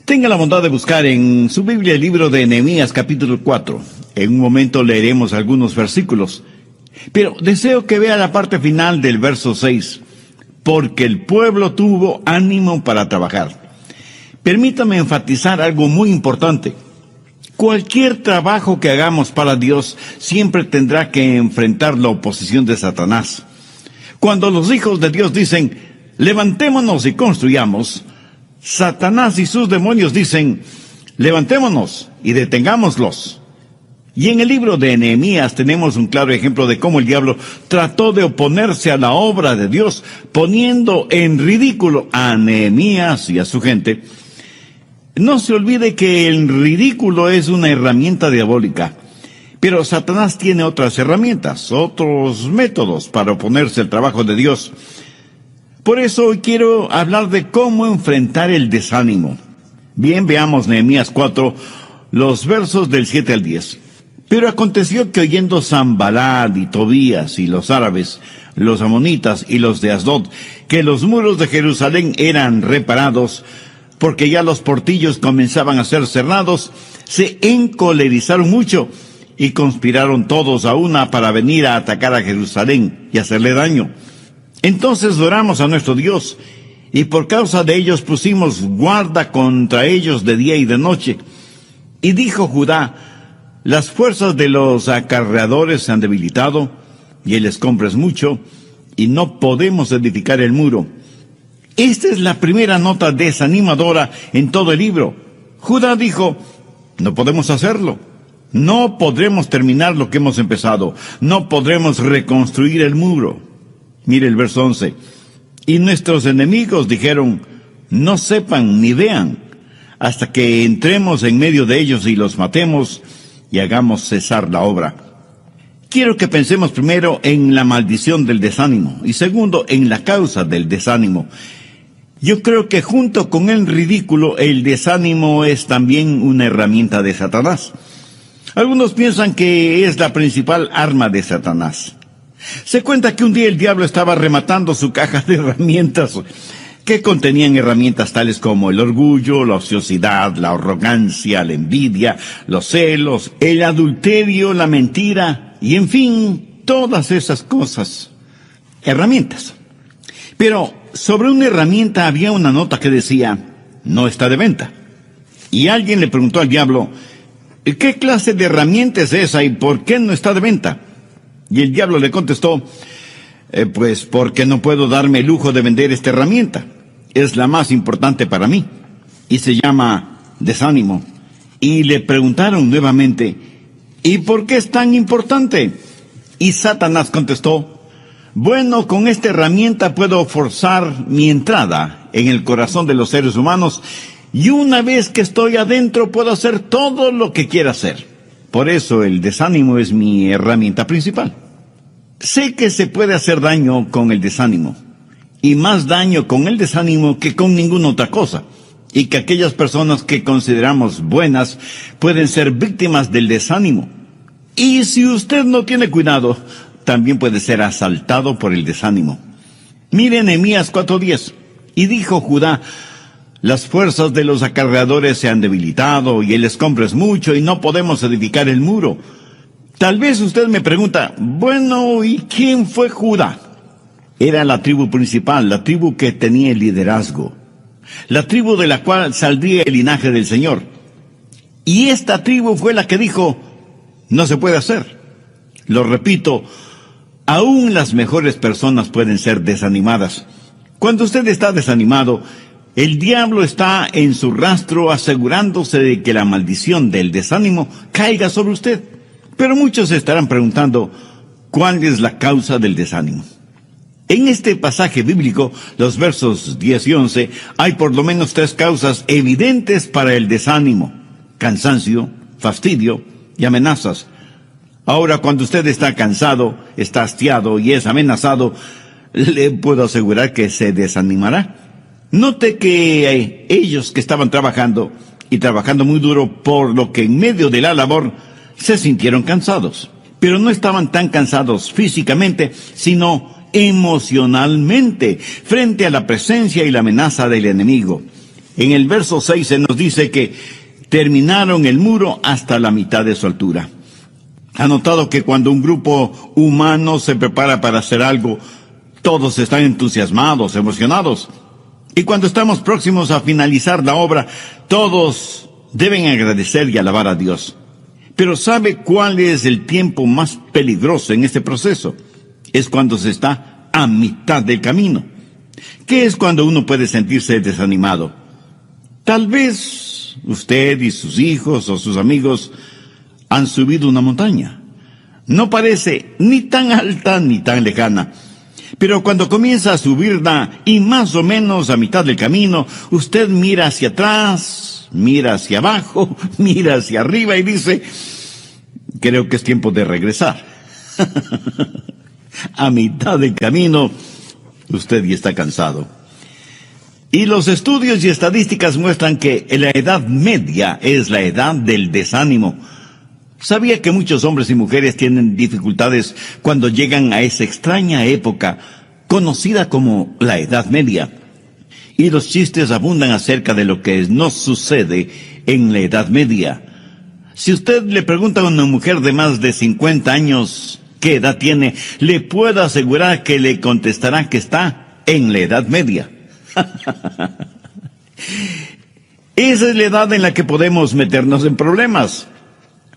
Tenga la bondad de buscar en su Biblia el libro de Nehemías capítulo 4. En un momento leeremos algunos versículos, pero deseo que vea la parte final del verso 6, porque el pueblo tuvo ánimo para trabajar. Permítame enfatizar algo muy importante. Cualquier trabajo que hagamos para Dios siempre tendrá que enfrentar la oposición de Satanás. Cuando los hijos de Dios dicen, levantémonos y construyamos, Satanás y sus demonios dicen, levantémonos y detengámoslos. Y en el libro de Nehemías tenemos un claro ejemplo de cómo el diablo trató de oponerse a la obra de Dios, poniendo en ridículo a Nehemías y a su gente. No se olvide que el ridículo es una herramienta diabólica, pero Satanás tiene otras herramientas, otros métodos para oponerse al trabajo de Dios. Por eso hoy quiero hablar de cómo enfrentar el desánimo. Bien, veamos Nehemías 4, los versos del 7 al 10. Pero aconteció que oyendo Sanballat y Tobías y los árabes, los amonitas y los de Asdod, que los muros de Jerusalén eran reparados, porque ya los portillos comenzaban a ser cerrados, se encolerizaron mucho y conspiraron todos a una para venir a atacar a Jerusalén y hacerle daño. Entonces oramos a nuestro Dios, y por causa de ellos pusimos guarda contra ellos de día y de noche. Y dijo Judá, las fuerzas de los acarreadores se han debilitado, y el escombro es mucho, y no podemos edificar el muro. Esta es la primera nota desanimadora en todo el libro. Judá dijo, no podemos hacerlo. No podremos terminar lo que hemos empezado. No podremos reconstruir el muro. Mire el verso 11. Y nuestros enemigos dijeron, no sepan ni vean, hasta que entremos en medio de ellos y los matemos y hagamos cesar la obra. Quiero que pensemos primero en la maldición del desánimo y segundo en la causa del desánimo. Yo creo que junto con el ridículo, el desánimo es también una herramienta de Satanás. Algunos piensan que es la principal arma de Satanás. Se cuenta que un día el diablo estaba rematando su caja de herramientas, que contenían herramientas tales como el orgullo, la ociosidad, la arrogancia, la envidia, los celos, el adulterio, la mentira, y en fin, todas esas cosas. Herramientas. Pero sobre una herramienta había una nota que decía, no está de venta. Y alguien le preguntó al diablo, ¿qué clase de herramienta es esa y por qué no está de venta? Y el diablo le contestó, pues porque no puedo darme el lujo de vender esta herramienta. Es la más importante para mí. Y se llama desánimo. Y le preguntaron nuevamente, ¿y por qué es tan importante? Y Satanás contestó, bueno, con esta herramienta puedo forzar mi entrada en el corazón de los seres humanos y una vez que estoy adentro puedo hacer todo lo que quiera hacer. Por eso el desánimo es mi herramienta principal. Sé que se puede hacer daño con el desánimo, y más daño con el desánimo que con ninguna otra cosa, y que aquellas personas que consideramos buenas pueden ser víctimas del desánimo. Y si usted no tiene cuidado, también puede ser asaltado por el desánimo. Mire Nehemías 4:10, y dijo Judá, las fuerzas de los acarreadores se han debilitado, y el escombro es mucho, y no podemos edificar el muro. Tal vez usted me pregunta, bueno, ¿y quién fue Judá? Era la tribu principal, la tribu que tenía el liderazgo, la tribu de la cual saldría el linaje del Señor. Y esta tribu fue la que dijo, no se puede hacer. Lo repito, aún las mejores personas pueden ser desanimadas. Cuando usted está desanimado, el diablo está en su rastro asegurándose de que la maldición del desánimo caiga sobre usted. Pero muchos se estarán preguntando, ¿cuál es la causa del desánimo? En este pasaje bíblico, los versos 10 y 11, hay por lo menos 3 causas evidentes para el desánimo: cansancio, fastidio y amenazas. Ahora, cuando usted está cansado, está hastiado y es amenazado, le puedo asegurar que se desanimará. Note que ellos que estaban trabajando, y trabajando muy duro, por lo que en medio de la labor se sintieron cansados. Pero no estaban tan cansados físicamente, sino emocionalmente, frente a la presencia y la amenaza del enemigo. En el verso 6 se nos dice que terminaron el muro hasta la mitad de su altura. ¿Ha notado que cuando un grupo humano se prepara para hacer algo, todos están entusiasmados, emocionados? Y cuando estamos próximos a finalizar la obra, todos deben agradecer y alabar a Dios. Pero ¿sabe cuál es el tiempo más peligroso en este proceso? Es cuando se está a mitad del camino. ¿Qué es cuando uno puede sentirse desanimado? Tal vez usted y sus hijos o sus amigos han subido una montaña. No parece ni tan alta ni tan lejana. Pero cuando comienza a subirla y más o menos a mitad del camino, usted mira hacia atrás, mira hacia abajo, mira hacia arriba y dice, creo que es tiempo de regresar. A mitad del camino, usted ya está cansado. Y los estudios y estadísticas muestran que la edad media es la edad del desánimo. ¿Sabía que muchos hombres y mujeres tienen dificultades cuando llegan a esa extraña época conocida como la Edad Media? Y los chistes abundan acerca de lo que nos sucede en la Edad Media. Si usted le pregunta a una mujer de más de 50 años qué edad tiene, le puedo asegurar que le contestará que está en la Edad Media. Esa es la edad en la que podemos meternos en problemas.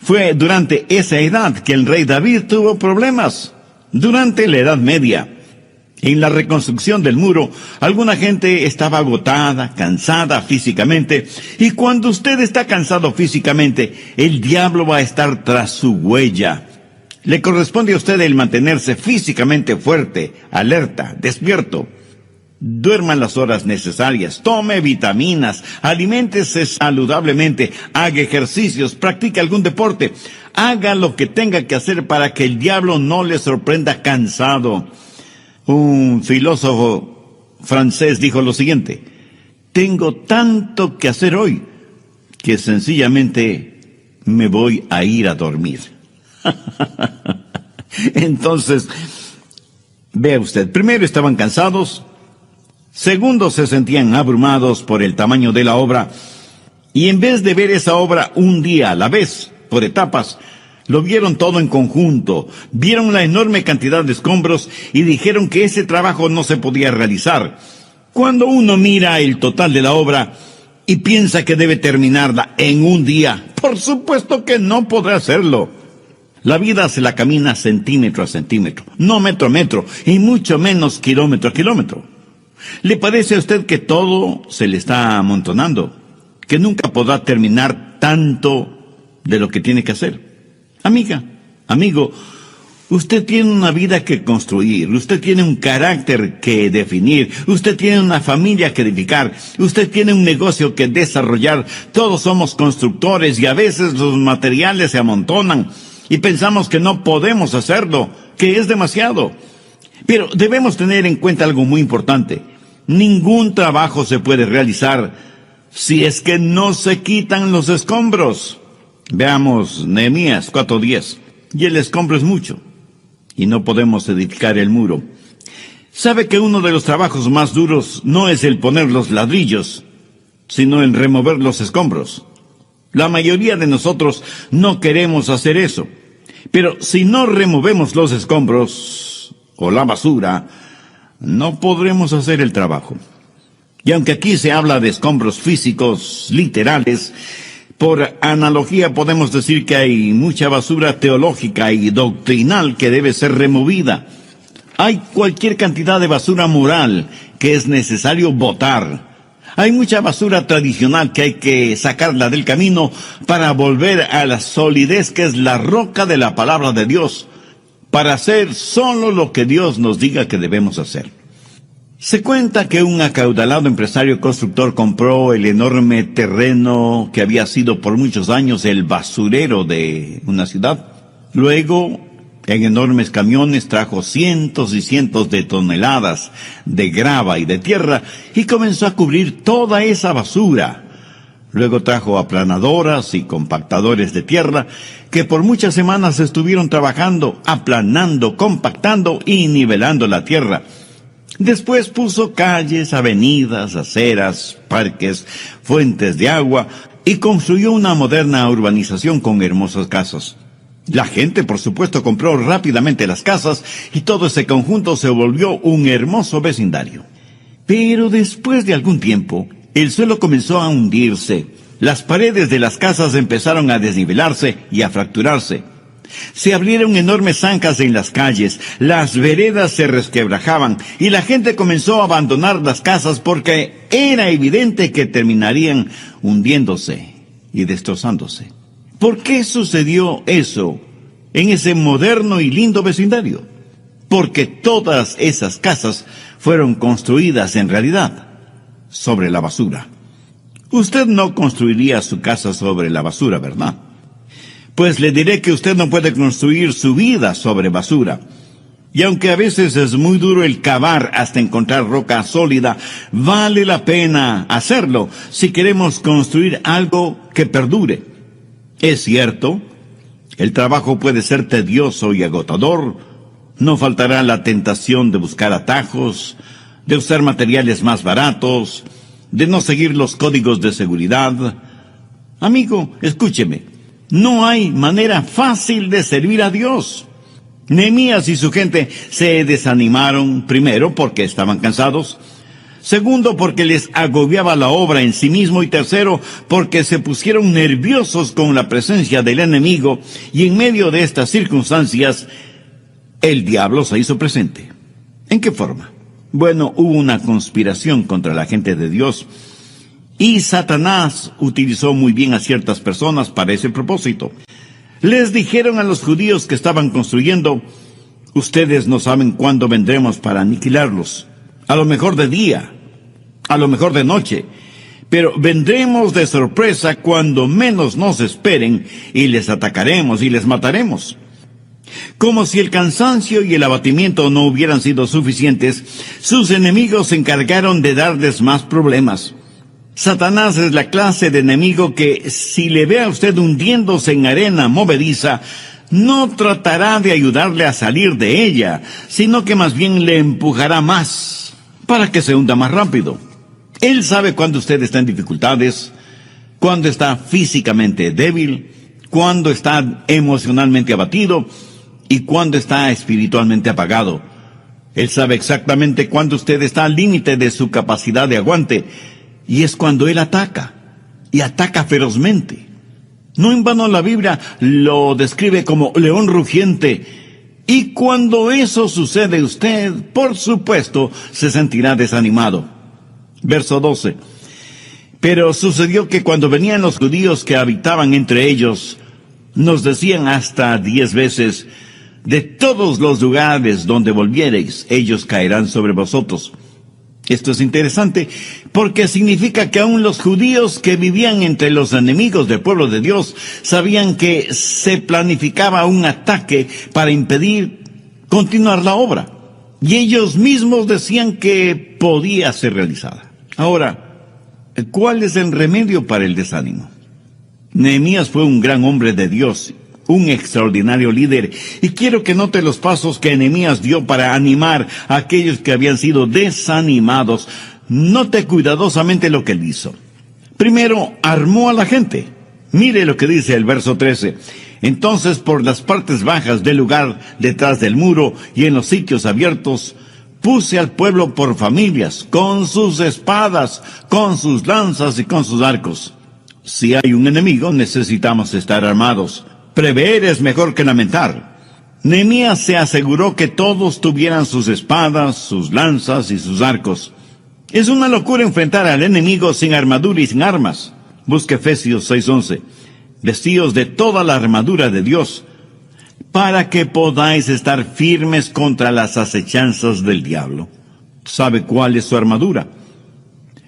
Fue durante esa edad que el rey David tuvo problemas, durante la Edad Media. En la reconstrucción del muro, alguna gente estaba agotada, cansada físicamente, y cuando usted está cansado físicamente, el diablo va a estar tras su huella. Le corresponde a usted el mantenerse físicamente fuerte, alerta, despierto. Duerma las horas necesarias, tome vitaminas, aliméntese saludablemente, haga ejercicios, practique algún deporte, haga lo que tenga que hacer para que el diablo no le sorprenda cansado. Un filósofo francés dijo lo siguiente: tengo tanto que hacer hoy que sencillamente me voy a ir a dormir. Entonces, vea usted, primero estaban cansados. Segundo, se sentían abrumados por el tamaño de la obra, y en vez de ver esa obra un día a la vez, por etapas, lo vieron todo en conjunto, vieron la enorme cantidad de escombros y dijeron que ese trabajo no se podía realizar. Cuando uno mira el total de la obra y piensa que debe terminarla en un día, por supuesto que no podrá hacerlo. La vida se la camina centímetro a centímetro, no metro a metro, y mucho menos kilómetro a kilómetro. ¿Le parece a usted que todo se le está amontonando? ¿Que nunca podrá terminar tanto de lo que tiene que hacer? Amiga, amigo, usted tiene una vida que construir, usted tiene un carácter que definir, usted tiene una familia que edificar, usted tiene un negocio que desarrollar. Todos somos constructores y a veces los materiales se amontonan y pensamos que no podemos hacerlo, que es demasiado. Pero debemos tener en cuenta algo muy importante. Ningún trabajo se puede realizar si es que no se quitan los escombros. Veamos Nehemías 4:10. Y el escombro es mucho, y no podemos edificar el muro. ¿Sabe que uno de los trabajos más duros no es el poner los ladrillos, sino el remover los escombros? La mayoría de nosotros no queremos hacer eso. Pero si no removemos los escombros o la basura, no podremos hacer el trabajo. Y aunque aquí se habla de escombros físicos, literales, por analogía podemos decir que hay mucha basura teológica y doctrinal que debe ser removida. Hay cualquier cantidad de basura moral que es necesario botar. Hay mucha basura tradicional que hay que sacarla del camino para volver a la solidez que es la roca de la palabra de Dios, para hacer solo lo que Dios nos diga que debemos hacer. Se cuenta que un acaudalado empresario constructor compró el enorme terreno que había sido por muchos años el basurero de una ciudad. Luego, en enormes camiones trajo cientos y cientos de toneladas de grava y de tierra y comenzó a cubrir toda esa basura. Luego trajo aplanadoras y compactadores de tierra que por muchas semanas estuvieron trabajando, aplanando, compactando y nivelando la tierra. Después puso calles, avenidas, aceras, parques, fuentes de agua y construyó una moderna urbanización con hermosas casas. La gente, por supuesto, compró rápidamente las casas y todo ese conjunto se volvió un hermoso vecindario. Pero después de algún tiempo, el suelo comenzó a hundirse. Las paredes de las casas empezaron a desnivelarse y a fracturarse. Se abrieron enormes zanjas en las calles, las veredas se resquebrajaban y la gente comenzó a abandonar las casas porque era evidente que terminarían hundiéndose y destrozándose. ¿Por qué sucedió eso en ese moderno y lindo vecindario? Porque todas esas casas fueron construidas en realidad sobre la basura. Usted no construiría su casa sobre la basura, ¿verdad? Pues le diré que usted no puede construir su vida sobre basura. Y aunque a veces es muy duro el cavar hasta encontrar roca sólida, vale la pena hacerlo si queremos construir algo que perdure. Es cierto, el trabajo puede ser tedioso y agotador. No faltará la tentación de buscar atajos, de usar materiales más baratos, de no seguir los códigos de seguridad. Amigo, escúcheme. No hay manera fácil de servir a Dios. Nehemías y su gente se desanimaron, primero porque estaban cansados, segundo porque les agobiaba la obra en sí mismo y tercero porque se pusieron nerviosos con la presencia del enemigo y en medio de estas circunstancias el diablo se hizo presente. ¿En qué forma? Bueno, hubo una conspiración contra la gente de Dios. Y Satanás utilizó muy bien a ciertas personas para ese propósito. Les dijeron a los judíos que estaban construyendo, ustedes no saben cuándo vendremos para aniquilarlos. A lo mejor de día, a lo mejor de noche. Pero vendremos de sorpresa cuando menos nos esperen y les atacaremos y les mataremos. Como si el cansancio y el abatimiento no hubieran sido suficientes, sus enemigos se encargaron de darles más problemas. Satanás es la clase de enemigo que, si le ve a usted hundiéndose en arena movediza, no tratará de ayudarle a salir de ella, sino que más bien le empujará más, para que se hunda más rápido. Él sabe cuando usted está en dificultades, cuando está físicamente débil, cuando está emocionalmente abatido y cuando está espiritualmente apagado. Él sabe exactamente cuando usted está al límite de su capacidad de aguante, y es cuando él ataca, y ataca ferozmente. No en vano la Biblia lo describe como león rugiente, y cuando eso sucede usted, por supuesto, se sentirá desanimado. Verso 12. Pero sucedió que cuando venían los judíos que habitaban entre ellos, nos decían hasta 10 veces, de todos los lugares donde volviereis, ellos caerán sobre vosotros. Esto es interesante porque significa que aún los judíos que vivían entre los enemigos del pueblo de Dios sabían que se planificaba un ataque para impedir continuar la obra. Y ellos mismos decían que podía ser realizada. Ahora, ¿cuál es el remedio para el desánimo? Nehemías fue un gran hombre de Dios, un extraordinario líder, y quiero que note los pasos que Nehemías dio para animar a aquellos que habían sido desanimados. Note cuidadosamente lo que él hizo. Primero, armó a la gente. Mire lo que dice el verso 13. Entonces, por las partes bajas del lugar, detrás del muro y en los sitios abiertos, puse al pueblo por familias, con sus espadas, con sus lanzas y con sus arcos. Si hay un enemigo, necesitamos estar armados. Prever es mejor que lamentar. Nehemías se aseguró que todos tuvieran sus espadas, sus lanzas y sus arcos. Es una locura enfrentar al enemigo sin armadura y sin armas. Busque Efesios 6:11. Vestíos de toda la armadura de Dios, para que podáis estar firmes contra las acechanzas del diablo. ¿Sabe cuál es su armadura?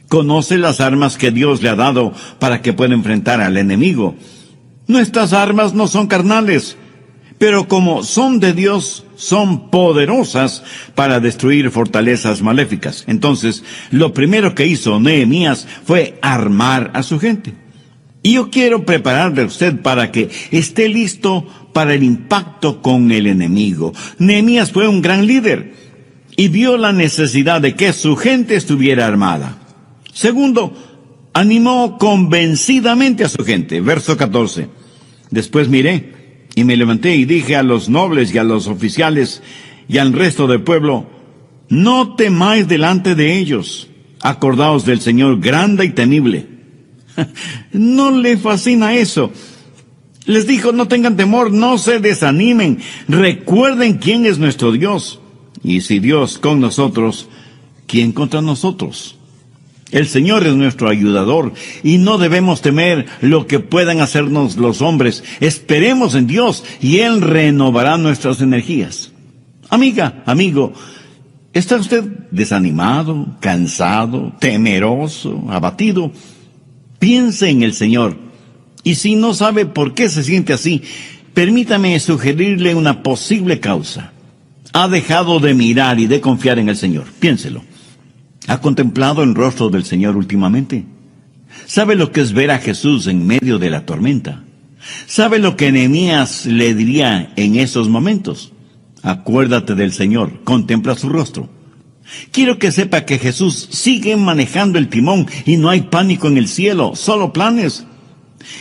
Conoce las armas que Dios le ha dado para que pueda enfrentar al enemigo. Nuestras armas no son carnales, pero como son de Dios, son poderosas para destruir fortalezas maléficas. Entonces, lo primero que hizo Nehemías fue armar a su gente. Y yo quiero prepararle a usted para que esté listo para el impacto con el enemigo. Nehemías fue un gran líder. y vio la necesidad de que su gente estuviera armada. Segundo, animó convencidamente a su gente. Verso 14. Después miré y me levanté y dije a los nobles y a los oficiales y al resto del pueblo: no temáis delante de ellos. Acordaos del Señor grande y temible. No le fascina eso. Les dijo: no tengan temor, no se desanimen, recuerden quién es nuestro Dios. Y si Dios con nosotros, ¿quién contra nosotros? El Señor es nuestro ayudador y no debemos temer lo que puedan hacernos los hombres. Esperemos en Dios y Él renovará nuestras energías. Amiga, amigo, ¿está usted desanimado, cansado, temeroso, abatido? Piense en el Señor. Y si no sabe por qué se siente así, permítame sugerirle una posible causa. Ha dejado de mirar y de confiar en el Señor. Piénselo. ¿Ha contemplado el rostro del Señor últimamente? ¿Sabe lo que es ver a Jesús en medio de la tormenta? ¿Sabe lo que Nehemías le diría en esos momentos? Acuérdate del Señor, contempla su rostro. Quiero que sepa que Jesús sigue manejando el timón y no hay pánico en el cielo, solo planes.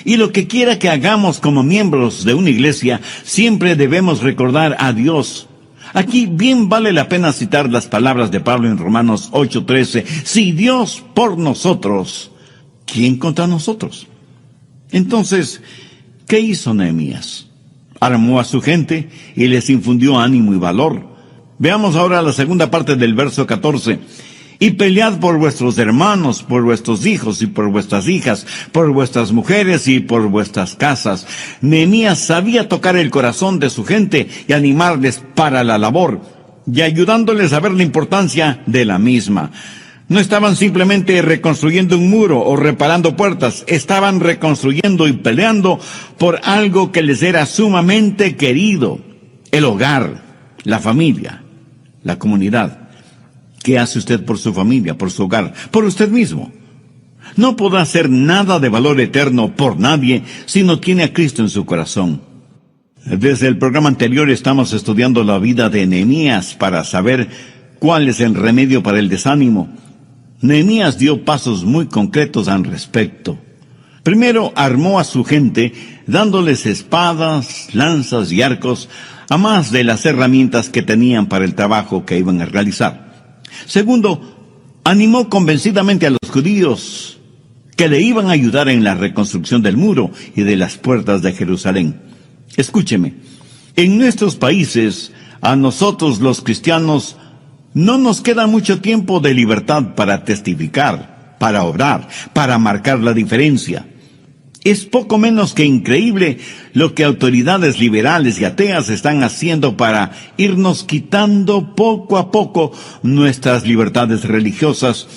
Y lo que quiera que hagamos como miembros de una iglesia, siempre debemos recordar a Dios. Aquí bien vale la pena citar las palabras de Pablo en Romanos 8:13. Si Dios por nosotros, ¿quién contra nosotros? Entonces, ¿qué hizo Nehemías? Armó a su gente y les infundió ánimo y valor. Veamos ahora la segunda parte del verso 14. Y pelead por vuestros hermanos, por vuestros hijos y por vuestras hijas, por vuestras mujeres y por vuestras casas. Nehemías sabía tocar el corazón de su gente y animarles para la labor, y ayudándoles a ver la importancia de la misma. No estaban simplemente reconstruyendo un muro o reparando puertas, estaban reconstruyendo y peleando por algo que les era sumamente querido: el hogar, la familia, la comunidad. ¿Qué hace usted por su familia, por su hogar, por usted mismo? No podrá hacer nada de valor eterno por nadie si no tiene a Cristo en su corazón. Desde el programa anterior estamos estudiando la vida de Nehemías para saber cuál es el remedio para el desánimo. Nehemías dio pasos muy concretos al respecto. Primero, armó a su gente dándoles espadas, lanzas y arcos, a más de las herramientas que tenían para el trabajo que iban a realizar. Segundo, animó convencidamente a los judíos que le iban a ayudar en la reconstrucción del muro y de las puertas de Jerusalén. Escúcheme, en nuestros países, a nosotros los cristianos, no nos queda mucho tiempo de libertad para testificar, para obrar, para marcar la diferencia. Es poco menos que increíble lo que autoridades liberales y ateas están haciendo para irnos quitando poco a poco nuestras libertades religiosas.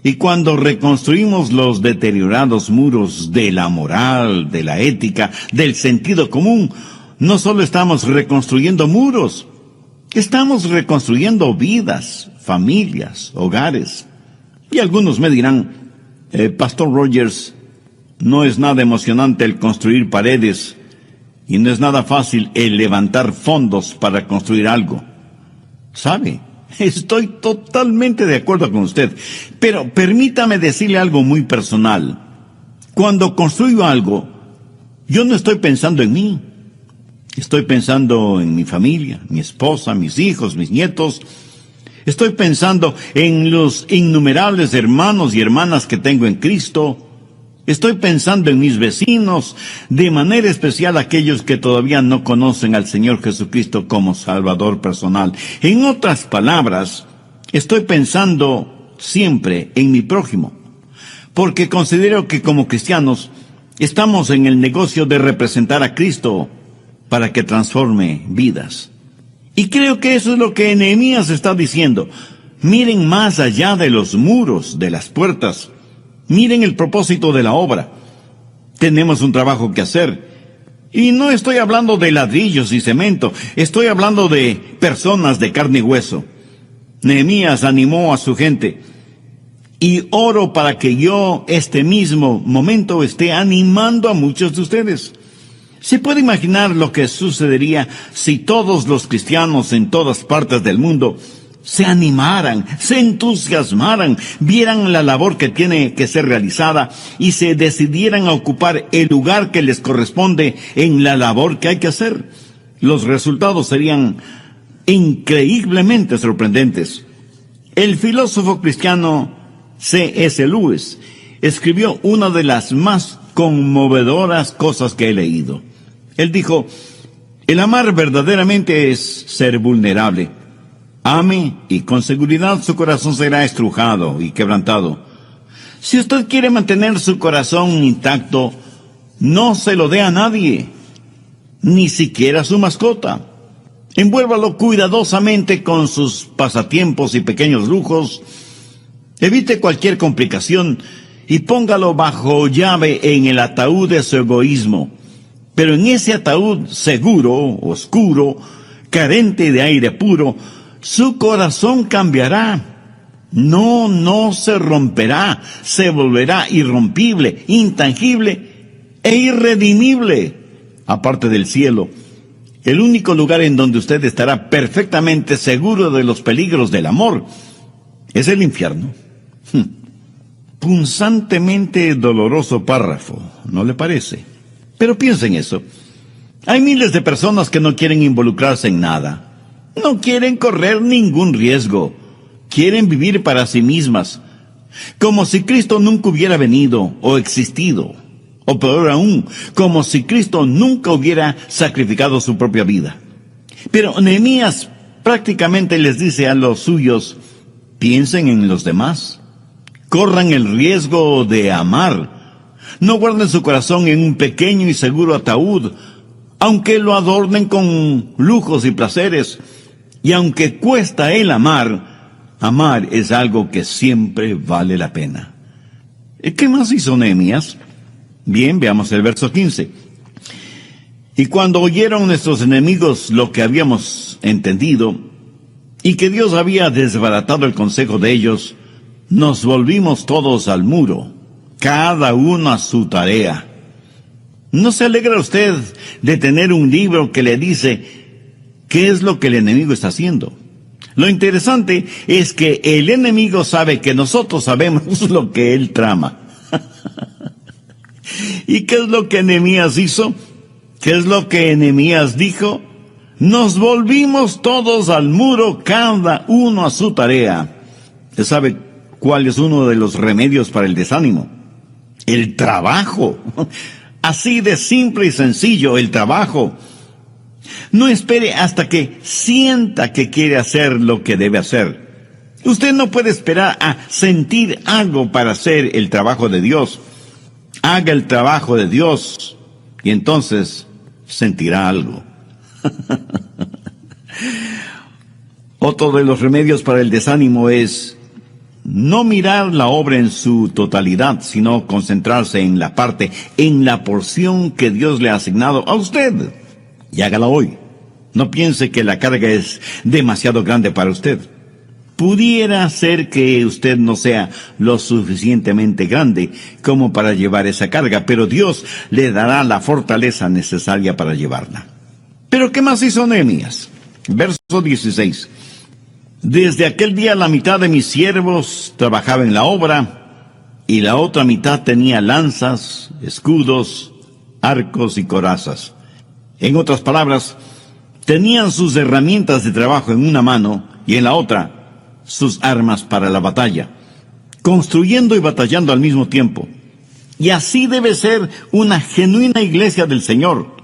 Y cuando reconstruimos los deteriorados muros de la moral, de la ética, del sentido común, no solo estamos reconstruyendo muros, estamos reconstruyendo vidas, familias, hogares. Y algunos me dirán: Pastor Rogers, no es nada emocionante el construir paredes y no es nada fácil el levantar fondos para construir algo. ¿Sabe? Estoy totalmente de acuerdo con usted, pero permítame decirle algo muy personal. Cuando construyo algo, yo no estoy pensando en mí. Estoy pensando en mi familia, mi esposa, mis hijos, mis nietos. Estoy pensando en los innumerables hermanos y hermanas que tengo en Cristo. Estoy pensando en mis vecinos, de manera especial aquellos que todavía no conocen al Señor Jesucristo como Salvador personal. En otras palabras, estoy pensando siempre en mi prójimo, porque considero que como cristianos estamos en el negocio de representar a Cristo para que transforme vidas. Y creo que eso es lo que Nehemías está diciendo. Miren más allá de los muros, de las puertas. Miren el propósito de la obra. Tenemos un trabajo que hacer. Y no estoy hablando de ladrillos y cemento. Estoy hablando de personas de carne y hueso. Nehemías animó a su gente. Y oro para que yo, este mismo momento, esté animando a muchos de ustedes. ¿Se puede imaginar lo que sucedería si todos los cristianos en todas partes del mundo se animaran, se entusiasmaran, vieran la labor que tiene que ser realizada y se decidieran a ocupar el lugar que les corresponde en la labor que hay que hacer, los resultados serían increíblemente sorprendentes. El filósofo cristiano C.S. Lewis escribió una de las más conmovedoras cosas que he leído. Él dijo: el amar verdaderamente es ser vulnerable. Ame y con seguridad su corazón será estrujado y quebrantado. Si usted quiere mantener su corazón intacto, no se lo dé a nadie, ni siquiera a su mascota. Envuélvalo cuidadosamente con sus pasatiempos y pequeños lujos. Evite cualquier complicación y póngalo bajo llave en el ataúd de su egoísmo. Pero en ese ataúd seguro, oscuro, carente de aire puro, su corazón cambiará. No se romperá, se volverá irrompible, intangible e irredimible. Aparte del cielo, el único lugar en donde usted estará perfectamente seguro de los peligros del amor es el infierno. Punzantemente doloroso párrafo, ¿no le parece? Pero piensa en eso. Hay miles de personas que no quieren involucrarse en nada. No quieren correr ningún riesgo. Quieren vivir para sí mismas, como si Cristo nunca hubiera venido o existido. O peor aún, como si Cristo nunca hubiera sacrificado su propia vida. Pero Nehemías prácticamente les dice a los suyos: piensen en los demás. Corran el riesgo de amar. No guarden su corazón en un pequeño y seguro ataúd, aunque lo adornen con lujos y placeres. Y aunque cuesta el amar, amar es algo que siempre vale la pena. ¿Qué más hizo Nehemías? Bien, veamos el verso 15. Y cuando oyeron nuestros enemigos lo que habíamos entendido, y que Dios había desbaratado el consejo de ellos, nos volvimos todos al muro, cada uno a su tarea. ¿No se alegra usted de tener un libro que le dice qué es lo que el enemigo está haciendo? Lo interesante es que el enemigo sabe que nosotros sabemos lo que él trama. ¿Y qué es lo que Nehemías hizo? ¿Qué es lo que Nehemías dijo? Nos volvimos todos al muro, cada uno a su tarea. ¿Usted sabe cuál es uno de los remedios para el desánimo? El trabajo. Así de simple y sencillo, el trabajo. No espere hasta que sienta que quiere hacer lo que debe hacer. Usted no puede esperar a sentir algo para hacer el trabajo de Dios. Haga el trabajo de Dios y entonces sentirá algo. Otro de los remedios para el desánimo es no mirar la obra en su totalidad, sino concentrarse en la parte, en la porción que Dios le ha asignado a usted. Y hágala hoy. No piense que la carga es demasiado grande para usted. Pudiera ser que usted no sea lo suficientemente grande como para llevar esa carga, pero Dios le dará la fortaleza necesaria para llevarla. ¿Pero qué más hizo Nehemías? Verso 16. Desde aquel día la mitad de mis siervos trabajaba en la obra, y la otra mitad tenía lanzas, escudos, arcos y corazas. En otras palabras, tenían sus herramientas de trabajo en una mano y en la otra sus armas para la batalla, construyendo y batallando al mismo tiempo. Y así debe ser una genuina iglesia del Señor.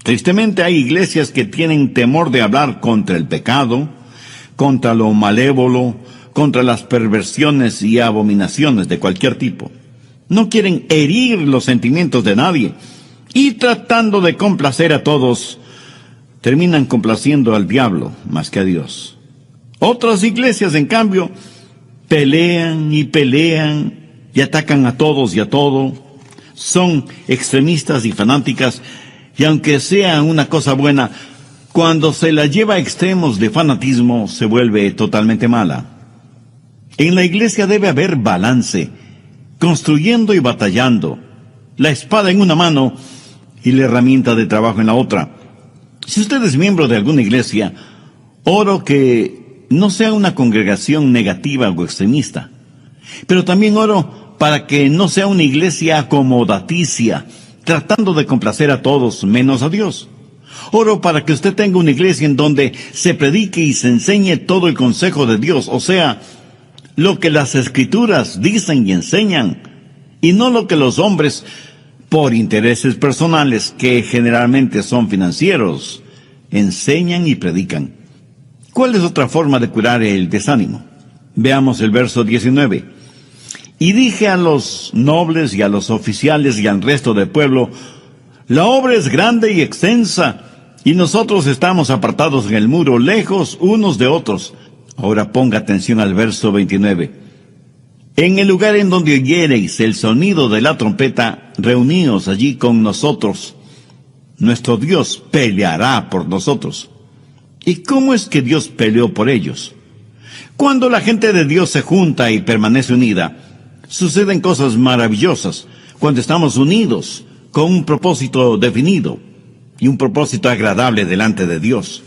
Tristemente hay iglesias que tienen temor de hablar contra el pecado, contra lo malévolo, contra las perversiones y abominaciones de cualquier tipo. No quieren herir los sentimientos de nadie, y tratando de complacer a todos, terminan complaciendo al diablo más que a Dios. Otras iglesias, en cambio, pelean y atacan a todos y a todo. Son extremistas y fanáticas, y aunque sea una cosa buena, cuando se la lleva a extremos de fanatismo, se vuelve totalmente mala. En la iglesia debe haber balance, construyendo y batallando, la espada en una mano y la herramienta de trabajo en la otra. Si usted es miembro de alguna iglesia, oro que no sea una congregación negativa o extremista. Pero también oro para que no sea una iglesia acomodaticia, tratando de complacer a todos menos a Dios. Oro para que usted tenga una iglesia en donde se predique y se enseñe todo el consejo de Dios, o sea, lo que las Escrituras dicen y enseñan, y no lo que los hombres, por intereses personales, que generalmente son financieros, enseñan y predican. ¿Cuál es otra forma de curar el desánimo? Veamos el verso 19. Y dije a los nobles y a los oficiales y al resto del pueblo, la obra es grande y extensa, y nosotros estamos apartados en el muro, lejos unos de otros. Ahora ponga atención al verso 29. En el lugar en donde oyereis el sonido de la trompeta, reuníos allí con nosotros. Nuestro Dios peleará por nosotros. ¿Y cómo es que Dios peleó por ellos? Cuando la gente de Dios se junta y permanece unida, suceden cosas maravillosas. Cuando estamos unidos con un propósito definido y un propósito agradable delante de Dios.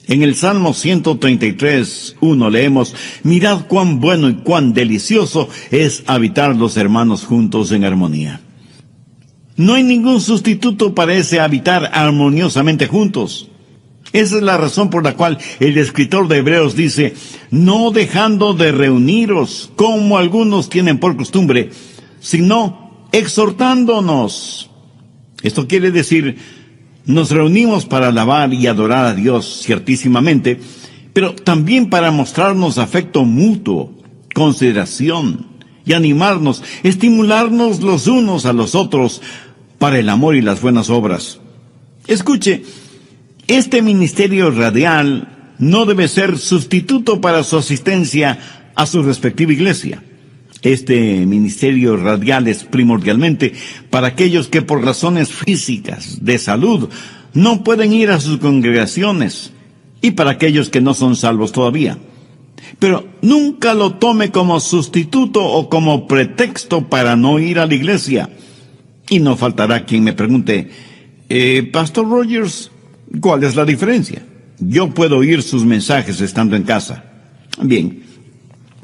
En el Salmo 133:1 leemos, mirad cuán bueno y cuán delicioso es habitar los hermanos juntos en armonía. No hay ningún sustituto para ese habitar armoniosamente juntos. Esa es la razón por la cual el escritor de Hebreos dice, no dejando de reuniros como algunos tienen por costumbre, sino exhortándonos. Esto quiere decir, nos reunimos para alabar y adorar a Dios, ciertísimamente, pero también para mostrarnos afecto mutuo, consideración y animarnos, estimularnos los unos a los otros para el amor y las buenas obras. Escuche, este ministerio radial no debe ser sustituto para su asistencia a su respectiva iglesia. Este ministerio radial es primordialmente para aquellos que por razones físicas, de salud, no pueden ir a sus congregaciones, y para aquellos que no son salvos todavía. Pero nunca lo tome como sustituto o como pretexto para no ir a la iglesia. Y no faltará quien me pregunte, Pastor Rogers, ¿cuál es la diferencia? Yo puedo oír sus mensajes estando en casa. Bien.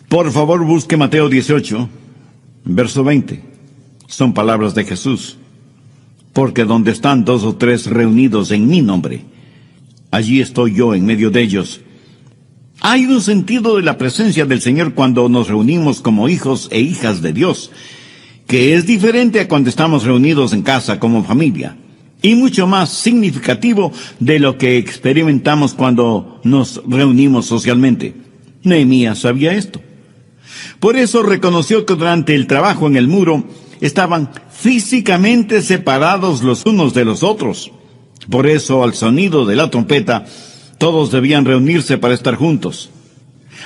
Por favor, busque Mateo 18, verso 20. Son palabras de Jesús. Porque donde están 2 o 3 reunidos en mi nombre, allí estoy yo en medio de ellos. Hay un sentido de la presencia del Señor cuando nos reunimos como hijos e hijas de Dios, que es diferente a cuando estamos reunidos en casa como familia, y mucho más significativo de lo que experimentamos cuando nos reunimos socialmente. Nehemías sabía esto. Por eso reconoció que durante el trabajo en el muro estaban físicamente separados los unos de los otros. Por eso, al sonido de la trompeta, todos debían reunirse para estar juntos.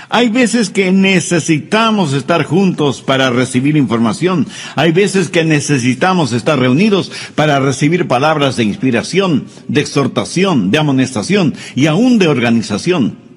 Hay veces que necesitamos estar juntos para recibir información. Hay veces que necesitamos estar reunidos para recibir palabras de inspiración, de exhortación, de amonestación y aún de organización.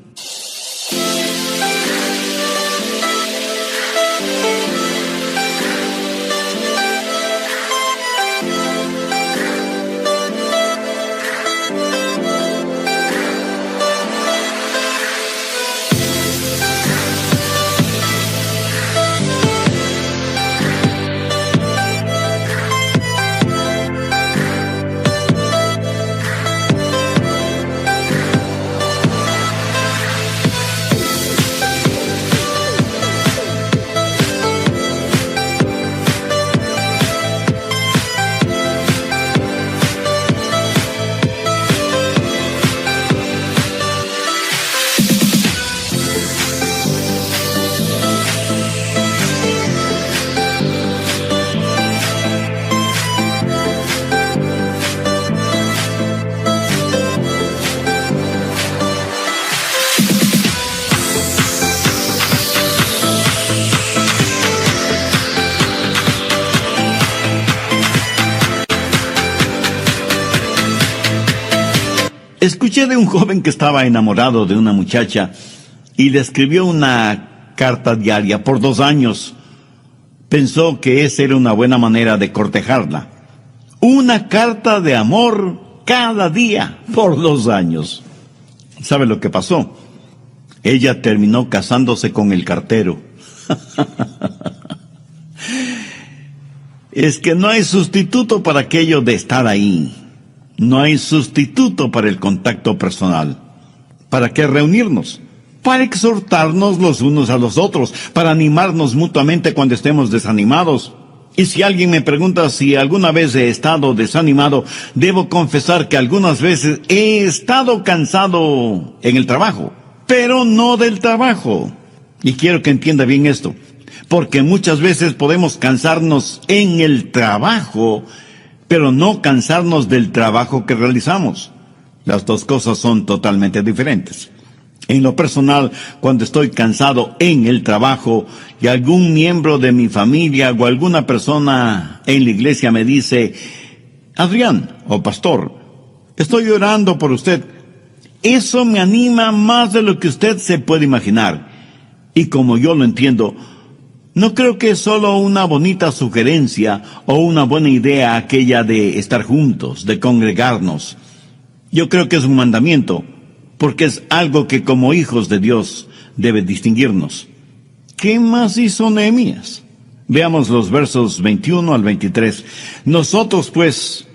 Escuché de un joven que estaba enamorado de una muchacha y le escribió una carta diaria por 2 años. Pensó que esa era una buena manera de cortejarla. Una carta de amor cada día por 2 años. ¿Sabe lo que pasó? Ella terminó casándose con el cartero. Es que no hay sustituto para aquello de estar ahí. No hay sustituto para el contacto personal. ¿Para qué reunirnos? Para exhortarnos los unos a los otros, para animarnos mutuamente cuando estemos desanimados. Y si alguien me pregunta si alguna vez he estado desanimado, debo confesar que algunas veces he estado cansado en el trabajo, pero no del trabajo. Y quiero que entienda bien esto, porque muchas veces podemos cansarnos en el trabajo, pero no cansarnos del trabajo que realizamos. Las dos cosas son totalmente diferentes. En lo personal, cuando estoy cansado en el trabajo y algún miembro de mi familia o alguna persona en la iglesia me dice, Adrián o pastor, estoy orando por usted, eso me anima más de lo que usted se puede imaginar. Y como yo lo entiendo, no creo que es solo una bonita sugerencia o una buena idea aquella de estar juntos, de congregarnos. Yo creo que es un mandamiento, porque es algo que como hijos de Dios debe distinguirnos. ¿Qué más hizo Nehemías? Veamos los versos 21 al 23. Nosotros pues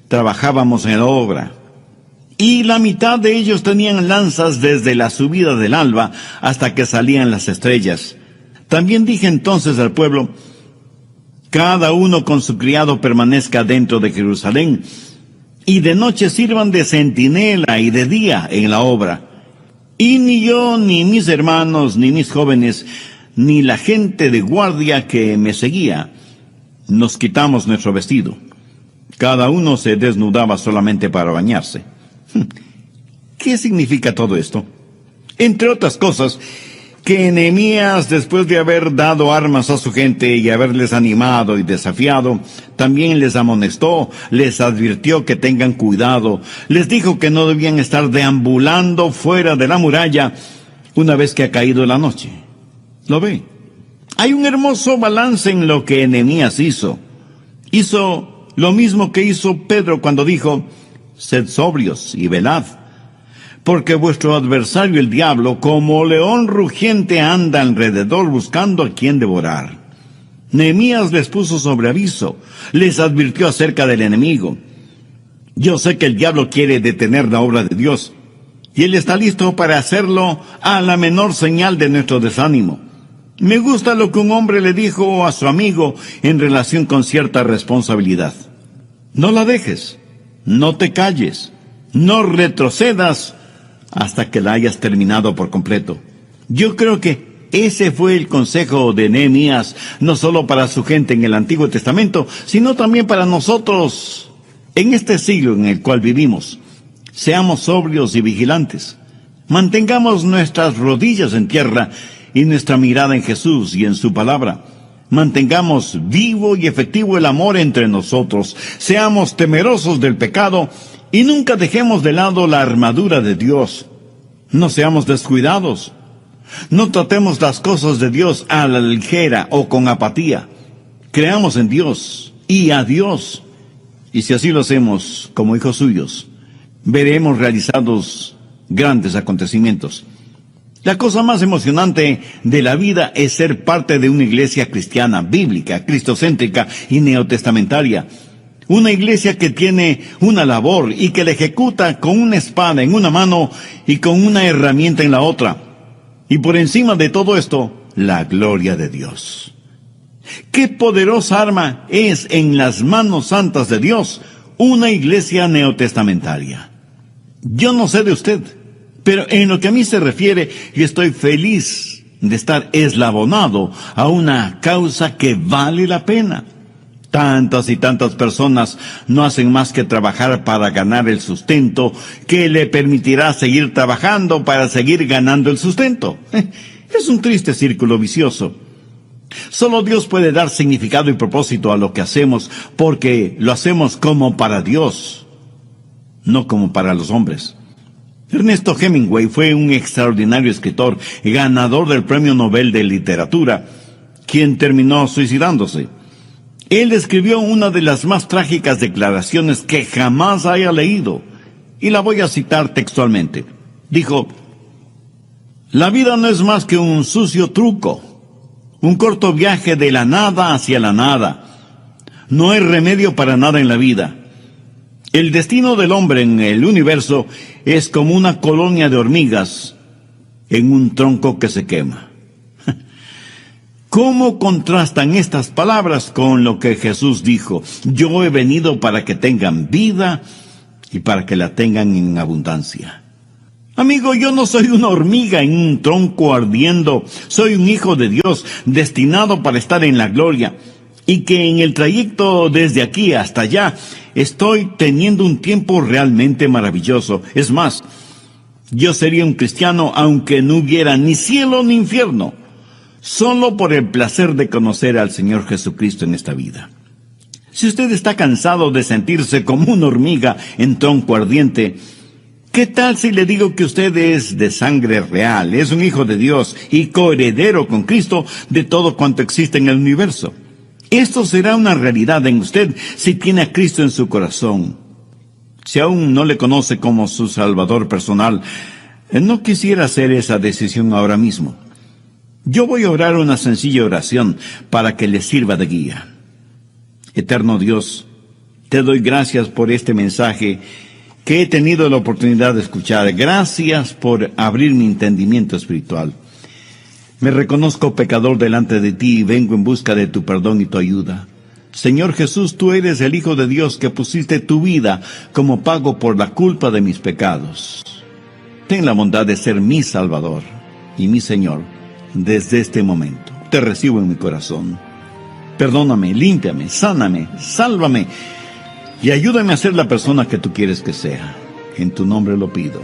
trabajábamos en la obra, y la mitad de ellos tenían lanzas desde la subida del alba hasta que salían las estrellas. También dije entonces al pueblo, cada uno con su criado permanezca dentro de Jerusalén, y de noche sirvan de centinela y de día en la obra. Y ni yo, ni mis hermanos, ni mis jóvenes, ni la gente de guardia que me seguía, nos quitamos nuestro vestido. Cada uno se desnudaba solamente para bañarse. ¿Qué significa todo esto? Entre otras cosas, que Nehemías, después de haber dado armas a su gente y haberles animado y desafiado, también les amonestó, les advirtió que tengan cuidado, les dijo que no debían estar deambulando fuera de la muralla una vez que ha caído la noche. ¿Lo ve? Hay un hermoso balance en lo que Nehemías hizo. Hizo lo mismo que hizo Pedro cuando dijo, sed sobrios y velad, porque vuestro adversario el diablo, como león rugiente, anda alrededor buscando a quien devorar. Nehemías les puso sobre aviso, les advirtió acerca del enemigo. Yo sé que el diablo quiere detener la obra de Dios, y él está listo para hacerlo a la menor señal de nuestro desánimo. Me gusta lo que un hombre le dijo a su amigo en relación con cierta responsabilidad. No la dejes, no te calles, no retrocedas hasta que la hayas terminado por completo. Yo creo que ese fue el consejo de Nehemías, no solo para su gente en el Antiguo Testamento, sino también para nosotros en este siglo en el cual vivimos. Seamos sobrios y vigilantes. Mantengamos nuestras rodillas en tierra y nuestra mirada en Jesús y en su palabra. Mantengamos vivo y efectivo el amor entre nosotros. Seamos temerosos del pecado y nunca dejemos de lado la armadura de Dios. No seamos descuidados. No tratemos las cosas de Dios a la ligera o con apatía. Creamos en Dios y a Dios. Y si así lo hacemos como hijos suyos, veremos realizados grandes acontecimientos. La cosa más emocionante de la vida es ser parte de una iglesia cristiana, bíblica, cristocéntrica y neotestamentaria. Una iglesia que tiene una labor y que la ejecuta con una espada en una mano y con una herramienta en la otra. Y por encima de todo esto, la gloria de Dios. ¡Qué poderosa arma es en las manos santas de Dios una iglesia neotestamentaria! Yo no sé de usted, pero en lo que a mí se refiere, yo estoy feliz de estar eslabonado a una causa que vale la pena. Tantas y tantas personas no hacen más que trabajar para ganar el sustento que le permitirá seguir trabajando para seguir ganando el sustento. Es un triste círculo vicioso. Solo Dios puede dar significado y propósito a lo que hacemos, porque lo hacemos como para Dios, no como para los hombres. Ernesto Hemingway fue un extraordinario escritor, ganador del Premio Nobel de Literatura, quien terminó suicidándose. Él escribió una de las más trágicas declaraciones que jamás haya leído, y la voy a citar textualmente. Dijo, La vida no es más que un sucio truco, un corto viaje de la nada hacia la nada. No hay remedio para nada en la vida. El destino del hombre en el universo es como una colonia de hormigas en un tronco que se quema. ¿Cómo contrastan estas palabras con lo que Jesús dijo? Yo he venido para que tengan vida y para que la tengan en abundancia. Amigo, yo no soy una hormiga en un tronco ardiendo. Soy un hijo de Dios, destinado para estar en la gloria. Y que en el trayecto desde aquí hasta allá, estoy teniendo un tiempo realmente maravilloso. Es más, yo sería un cristiano aunque no hubiera ni cielo ni infierno, solo por el placer de conocer al Señor Jesucristo en esta vida. Si usted está cansado de sentirse como una hormiga en tronco ardiente, ¿qué tal si le digo que usted es de sangre real, es un hijo de Dios y coheredero con Cristo de todo cuanto existe en el universo? Esto será una realidad en usted si tiene a Cristo en su corazón. Si aún no le conoce como su Salvador personal, no quisiera hacer esa decisión ahora mismo. Yo voy a orar una sencilla oración para que le sirva de guía. Eterno Dios, te doy gracias por este mensaje que he tenido la oportunidad de escuchar. Gracias por abrir mi entendimiento espiritual. Me reconozco pecador delante de ti y vengo en busca de tu perdón y tu ayuda. Señor Jesús, tú eres el Hijo de Dios que pusiste tu vida como pago por la culpa de mis pecados. Ten la bondad de ser mi Salvador y mi Señor desde este momento. Te recibo en mi corazón. Perdóname, límpiame, sáname, sálvame y ayúdame a ser la persona que tú quieres que sea. En tu nombre lo pido.